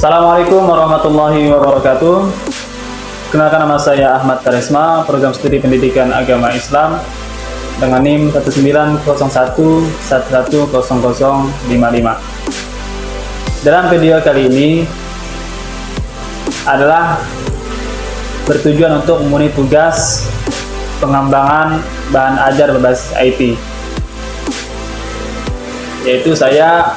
Assalamualaikum warahmatullahi wabarakatuh. Kenalkan, nama saya Ahmad Karisma, program studi pendidikan agama Islam dengan NIM 19011100055. Dalam video kali ini adalah bertujuan untuk memenuhi tugas pengembangan bahan ajar berbasis IT, yaitu saya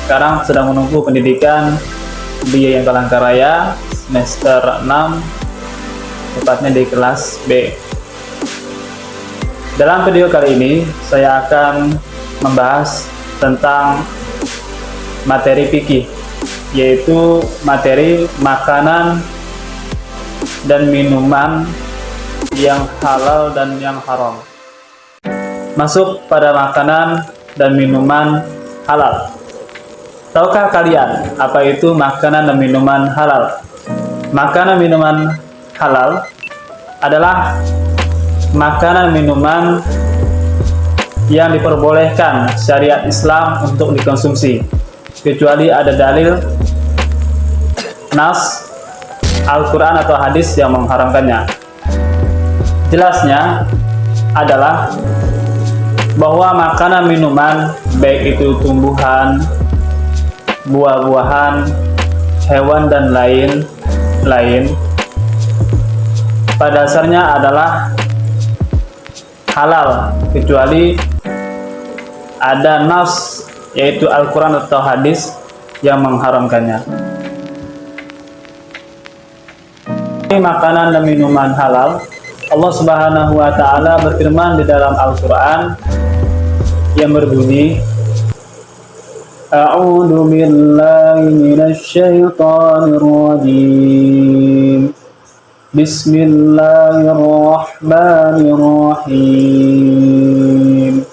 sekarang sedang menempuh pendidikan di Yang Palangkaraya semester 6, tepatnya di kelas B. Dalam video kali ini saya akan membahas tentang materi fikih, yaitu materi makanan dan minuman yang halal dan yang haram. Masuk pada makanan dan minuman halal. Tahukah kalian apa itu makanan dan minuman halal? Makanan minuman halal adalah makanan minuman yang diperbolehkan syariat Islam untuk dikonsumsi, kecuali ada dalil nas Al-Quran atau hadis yang mengharamkannya. Jelasnya adalah bahwa makanan minuman, baik itu tumbuhan, buah-buahan, hewan dan lain-lain, pada dasarnya adalah halal, kecuali ada nas, yaitu Al-Quran atau hadis yang mengharamkannya. Ini makanan dan minuman halal. Allah Subhanahu wa Ta'ala berfirman di dalam Al-Quran yang berbunyi, A'udzu billahi minasy syaithanir rajim. Bismillahirrahmanirrahim.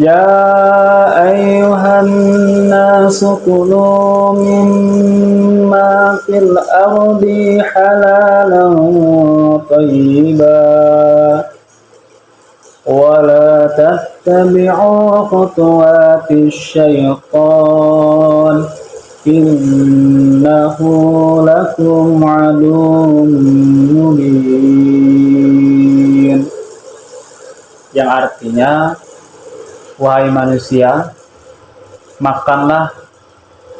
Ya ayyuhan nasu kulu mimma fil ardi halalan thayyiban wa la tattabi'u khutuwatis syaitan innahu lakum aduwwun mubin. Yang artinya, wahai manusia, makanlah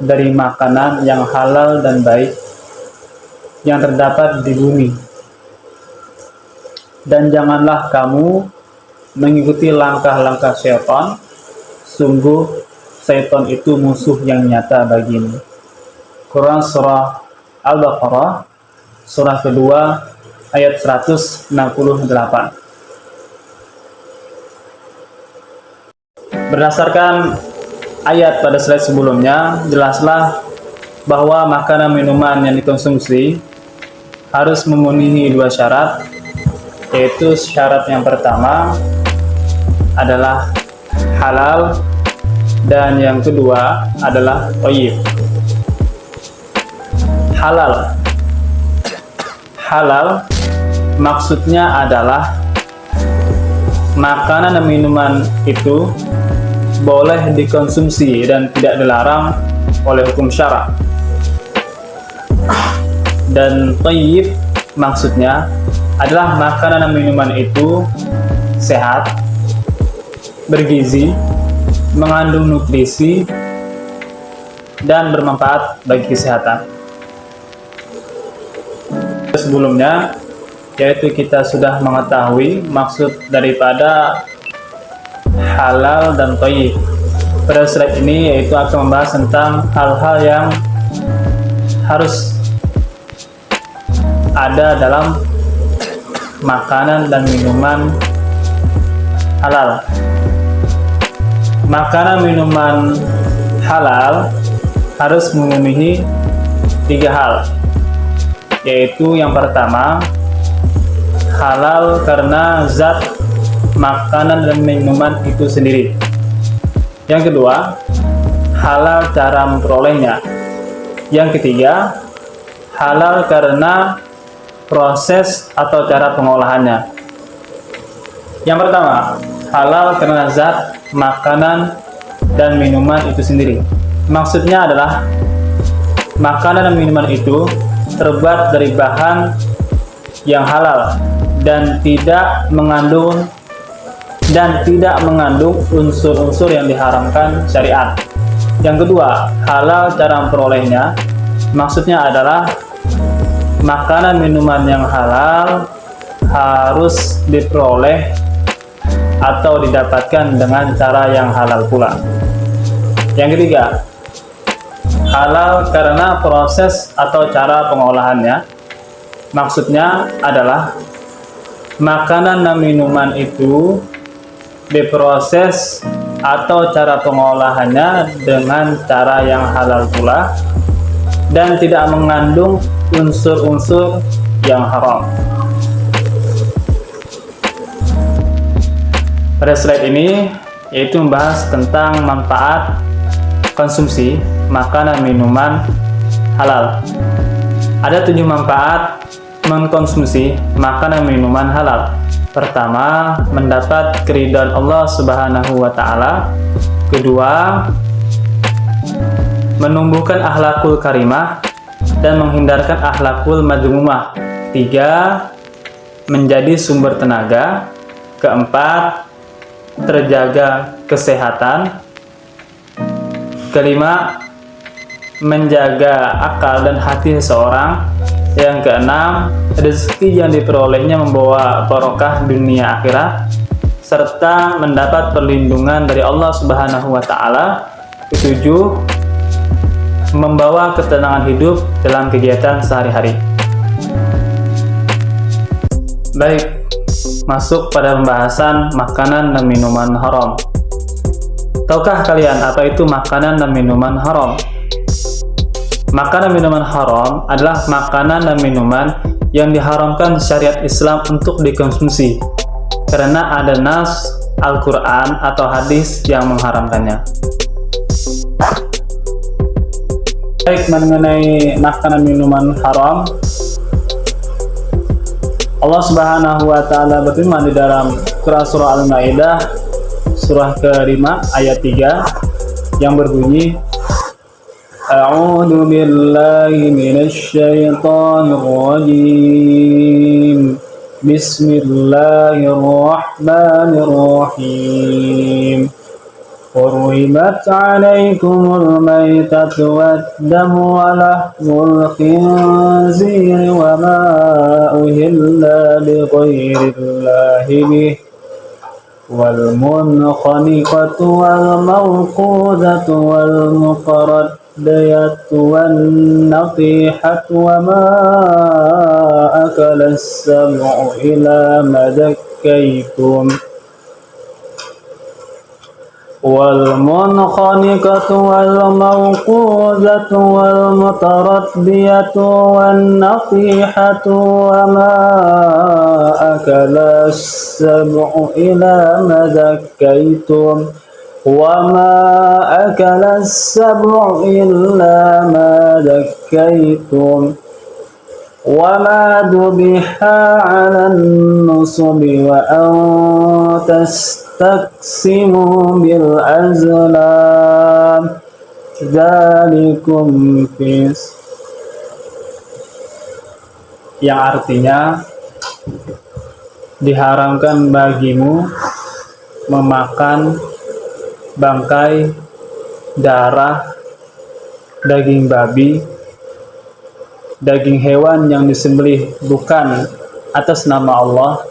dari makanan yang halal dan baik yang terdapat di bumi, dan janganlah kamu mengikuti langkah-langkah syaitan. Sungguh syaitan itu musuh yang nyata bagimu. Quran Surah Al-Baqarah, surah kedua, ayat 168. Berdasarkan ayat pada slide sebelumnya, jelaslah bahwa makanan minuman yang dikonsumsi harus memenuhi dua syarat, yaitu syarat yang pertama adalah halal dan yang kedua adalah thayyib. Halal maksudnya adalah makanan dan minuman itu boleh dikonsumsi dan tidak dilarang oleh hukum syara. Dan thayyib maksudnya adalah makanan dan minuman itu sehat, bergizi, mengandung nutrisi, dan bermanfaat bagi kesehatan. Sebelumnya, yaitu kita sudah mengetahui maksud daripada halal dan thayyib. Pada slide ini yaitu akan membahas tentang hal-hal yang harus ada dalam makanan dan minuman halal. Makanan minuman halal harus memenuhi 3 hal, yaitu yang pertama, halal karena zat makanan dan minuman itu sendiri. Yang kedua, halal cara memperolehnya. Yang ketiga, halal karena proses atau cara pengolahannya. Yang pertama, halal karena zat makanan dan minuman itu sendiri. Maksudnya adalah makanan dan minuman itu terbuat dari bahan yang halal dan tidak mengandung unsur-unsur yang diharamkan syariat. Yang kedua, halal cara memperolehnya. Maksudnya adalah makanan minuman yang halal harus diperoleh atau didapatkan dengan cara yang halal pula. Yang ketiga, halal karena proses atau cara pengolahannya. Maksudnya adalah makanan dan minuman itu diproses atau cara pengolahannya dengan cara yang halal pula dan tidak mengandung unsur-unsur yang haram. Pada slide ini yaitu membahas tentang manfaat konsumsi makanan minuman halal. Ada 7 manfaat mengkonsumsi makanan minuman halal. Pertama, mendapat keridhaan Allah Subhanahu wa Ta'ala. Kedua, menumbuhkan akhlakul karimah dan menghindarkan akhlakul madmumah. 3, menjadi sumber tenaga. Keempat, terjaga kesehatan. Kelima, menjaga akal dan hati seseorang. Yang keenam, rezeki yang diperolehnya membawa barokah dunia akhirat serta mendapat perlindungan dari Allah Subhanahu wa Ta'ala. Ketujuh, membawa ketenangan hidup dalam kegiatan sehari-hari. Baik, masuk pada pembahasan makanan dan minuman haram. Tahukah kalian apa itu makanan dan minuman haram? Makanan minuman haram adalah makanan dan minuman yang diharamkan syariat Islam untuk dikonsumsi karena ada nas Al-Quran atau hadis yang mengharamkannya. Baik, mengenai makanan minuman haram, Allah Subhanahu wa Ta'ala berfirman di dalam surah Al-Maidah surah ke-5 ayat 3 yang berbunyi, A'udzu billahi minasy syaithanir rajim. Bismillahirrahmanirrahim. Hurrimat 'alaikumul maitatu wad-damu wa lahmul khinziri wa ma uhilla li ghairillahi bih wal munkhaniqatu wal mawqudatu wal muqaddayatu wan natihatu wa ma akala as-sam'u ila ma zakkaytum wal munkhaniqatu wal mawqudatu wal mutaraddiyatu wan natihatu wa ma akala as-sab'u ila ma zakkaytum wa ma akala as-sab'u illa ma zakkaytum wa ma dubiha 'ala an-nusubi wa an taqsimu bil azlam dzalikum fis, yang artinya diharamkan bagimu memakan bangkai, darah, daging babi, daging hewan yang disembelih bukan atas nama Allah,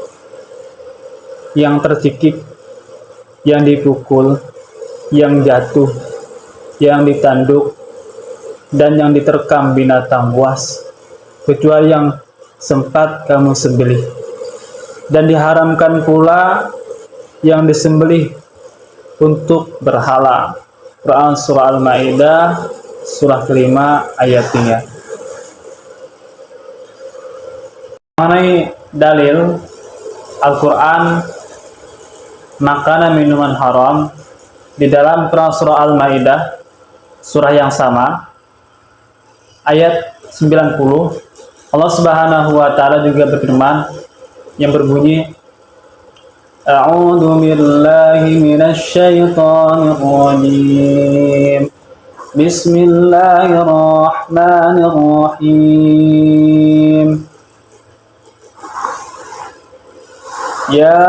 yang tercikik, yang dipukul, yang jatuh, yang ditanduk, dan yang diterkam binatang buas, kecuali yang sempat kamu sembelih. Dan diharamkan pula yang disembelih untuk berhala. Quran surah Al-Maidah surah ke-5 ayat 3. Mengenai dalil Al-Quran makanan minuman haram, di dalam Quran surah Al-Maidah surah yang sama ayat 90, Allah Subhanahu wa Ta'ala juga berfirman yang berbunyi, A'udzu billahi minasy syaithanir rajim. Bismillahirrahmanirrahim. Ya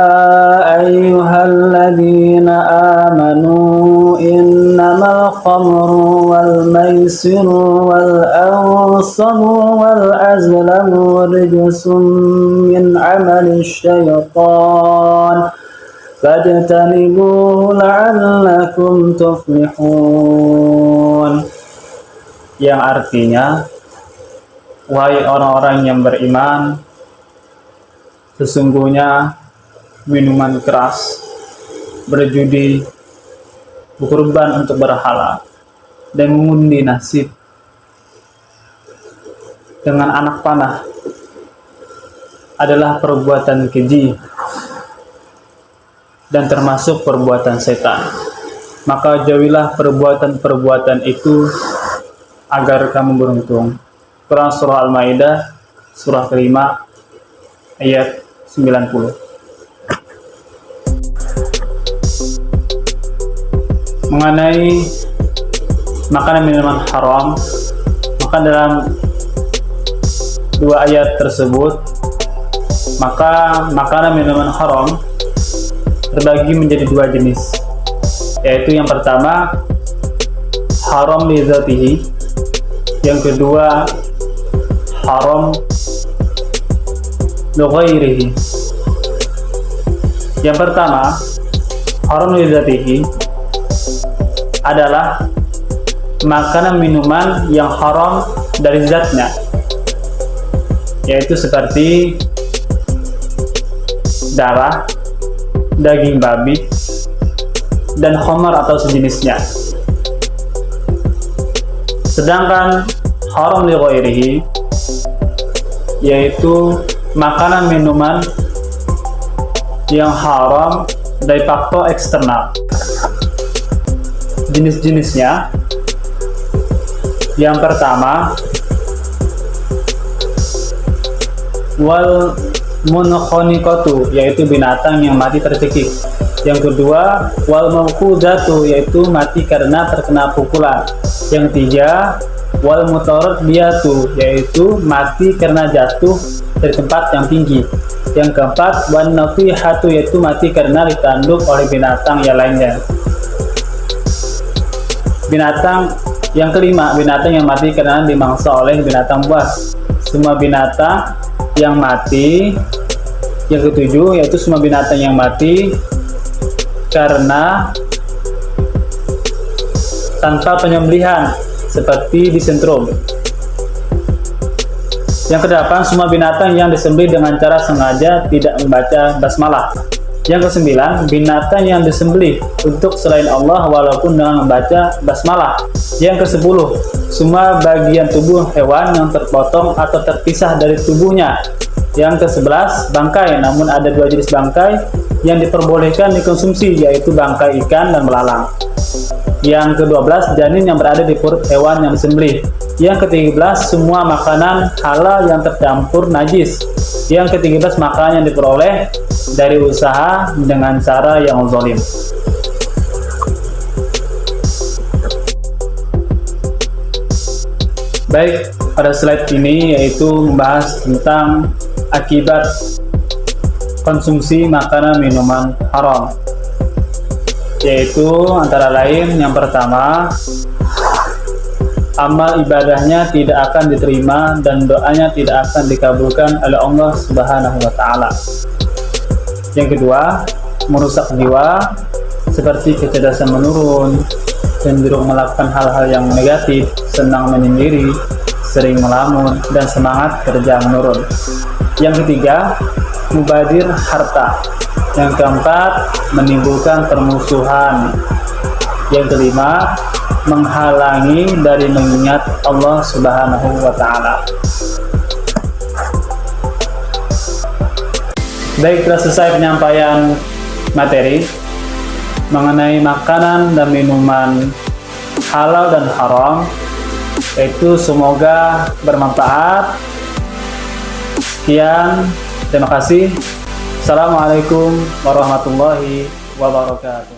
ayyuhalladzina amanu innamal khamru wal maisiru wal ansabu wal azlamu rijsum min amali syaitan fajtanibuhu la'allakum tuflihun. Yang artinya, wahai orang-orang yang beriman, sesungguhnya minuman keras, berjudi, berkorban untuk berhala, dan mengundi nasib dengan anak panah adalah perbuatan keji dan termasuk perbuatan setan. Maka jauhilah perbuatan-perbuatan itu agar kamu beruntung. Quran Surah Al-Maidah, surah kelima, ayat 90. Mengenai makanan minuman haram, maka dalam dua ayat tersebut, maka makanan minuman haram terbagi menjadi dua jenis, yaitu yang pertama haram li dzatihi, yang kedua haram li ghairihi. Yang pertama haram li dzatihi adalah makanan minuman yang haram dari zatnya, yaitu seperti darah, daging babi, dan khamar atau sejenisnya. Sedangkan haram li ghairihi yaitu makanan minuman yang haram dari faktor eksternal. Jenis-jenisnya, yang pertama wal munkhaniqatu, yaitu binatang yang mati tercekik. Yang kedua wal mawqudatu, yaitu mati karena terkena pukulan. Yang ketiga wal mutaradiyatu, yaitu mati karena jatuh dari tempat yang tinggi. Yang keempat wan natihatu, yaitu mati karena ditanduk oleh binatang yang lainnya. Binatang yang kelima, binatang yang mati karena dimangsa oleh binatang buas. Semua binatang yang mati. Yang ketujuh yaitu semua binatang yang mati karena tanpa penyembelihan, seperti disentrum. Yang kedelapan, semua binatang yang disembelih dengan cara sengaja tidak membaca basmalah. Yang kesembilan, binatang yang disembelih untuk selain Allah walaupun dengan membaca basmalah. Yang kesepuluh, semua bagian tubuh hewan yang terpotong atau terpisah dari tubuhnya. Yang kesebelas, bangkai, namun ada dua jenis bangkai yang diperbolehkan dikonsumsi, yaitu bangkai ikan dan belalang. Yang ke-12, janin yang berada di perut hewan yang disembelih. Yang ke-13, semua makanan halal yang tercampur najis. Yang ke-13, makanan yang diperoleh dari usaha dengan cara yang zalim. Baik, pada slide ini yaitu membahas tentang akibat konsumsi makanan minuman haram, yaitu antara lain yang pertama, amal ibadahnya tidak akan diterima dan doanya tidak akan dikabulkan oleh Allah Subhanahu wa Ta'ala. Yang kedua, merusak jiwa seperti kecerdasan menurun, cenderung melakukan hal-hal yang negatif, senang menyendiri, sering melamun, dan semangat kerja menurun. Yang ketiga, mubadir harta. Yang keempat, menimbulkan permusuhan. Yang kelima, menghalangi dari mengingat Allah Subhanahu wa Ta'ala. Baik, telah selesai penyampaian materi mengenai makanan dan minuman halal dan haram. Itu semoga bermanfaat. Sekian, terima kasih. Wassalamualaikum warahmatullahi wabarakatuh.